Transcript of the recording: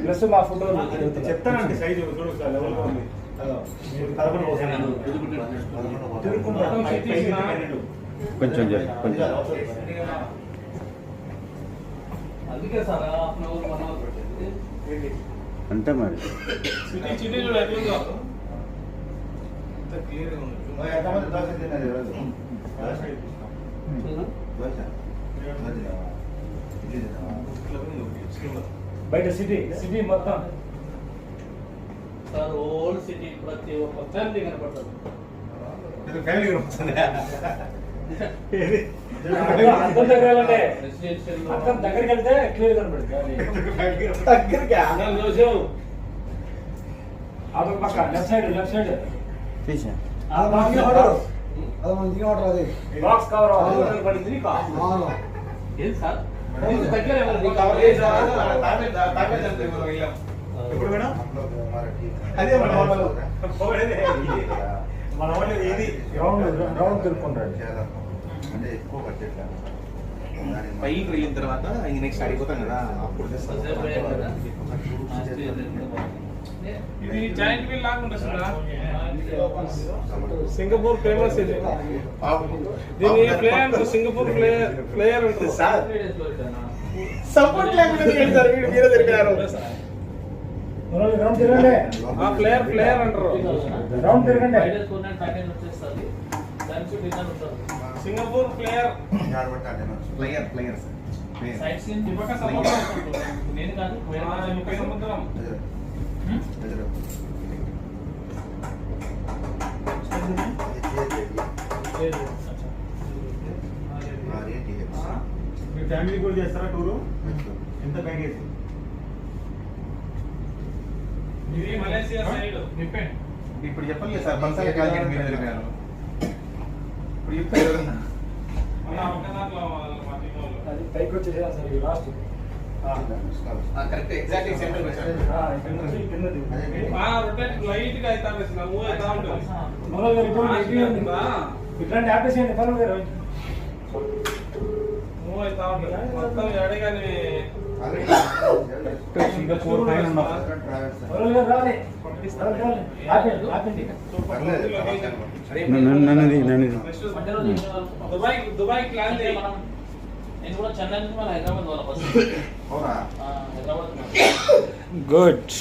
Plus మా photo చెప్తానండి size చూడు సార్ లెవెల్గా ఉంది. కొంచెం కొంచెం అందుకే sir half an hour 1 hour పెట్టింది అంతే మరి. చిటి చూడు ఎట్లుందో అంత క్లియర్గా ఉంది. బయట సిటీ మొత్తం సార్ ఓల్డ్ సిటీ ప్రతి ఒక్క ఫ్యామిలీ కనపడుతుంది. అర్థం దగ్గరలోనే రెసిడెన్షియల్ అర్థం దగ్గరికి వెళ్తే క్లియర్ కనబడుతుంది. అదొక పక్క లెఫ్ట్ సైడ్ తీసా బాక్స్ కవర్ పడింది. ఏం సార్ దగ్గర ఇప్పుడు మేడం అదే మన వాళ్ళు ఇది రౌండ్ తిరుక్కుంటాడు. పైకి వెళ్ళిన తర్వాత నెక్స్ట్ అడిగిపోతాం కదా అప్పుడు ఇది జాయింట్ వీల్ లాగా ఉంటుంది. సింగపూర్ ఫేమస్ ఇది. దీని ప్లేయర్ సింగపూర్ ప్లేయర్ ఉంటుంది సార్. సపోర్ట్ లేకుండా సార్ మీరే తెలిపారు. రౌండ్ తిరగండి. ప్లేయర్ అంటారు. రౌండ్ తిరగండి. సింగపూర్ ప్లేయర్ సైడ్ సీన్ దివక సముద్రం నేను కాదు సముద్రం మీ ఫ్యామిలీ కూడా చేస్తారా టూరు? ఎంత ప్యాకేజ్? ఇది మలేషియా సైడ్ నిప్పెన్. ఇప్పుడు చెప్పలేదు సార్ బన్సాల కాలేజీ మీరు తెలిపారు. ఇప్పుడు చెప్తారు కదా అలా ఒక దాంట్లో అది పైకి వచ్చేది సార్ ఈ లాస్ట్ కరెక్ట్ ఎగ్జాక్ట్లీ సెంటర్ వచ్చారు. ఇక్కడ నుంచి కిందది. రొటేట్ లైట్ గా అయితే మూవ్ అవుతా ఉంటుంది. ఇట్లాంటి ఆపేస్ చేయండి పనులు గారు. మూవ్ అవుతా ఉంటుంది మొత్తం ఎడగాని సింగపూర్ పైన రాలే ఆపండి. దుబాయ్ ప్లాన్ నేను కూడా చెన్నై నుంచి మన హైదరాబాద్ వాళ్ళ బస్సు అవునా? హైదరాబాద్ గుడ్.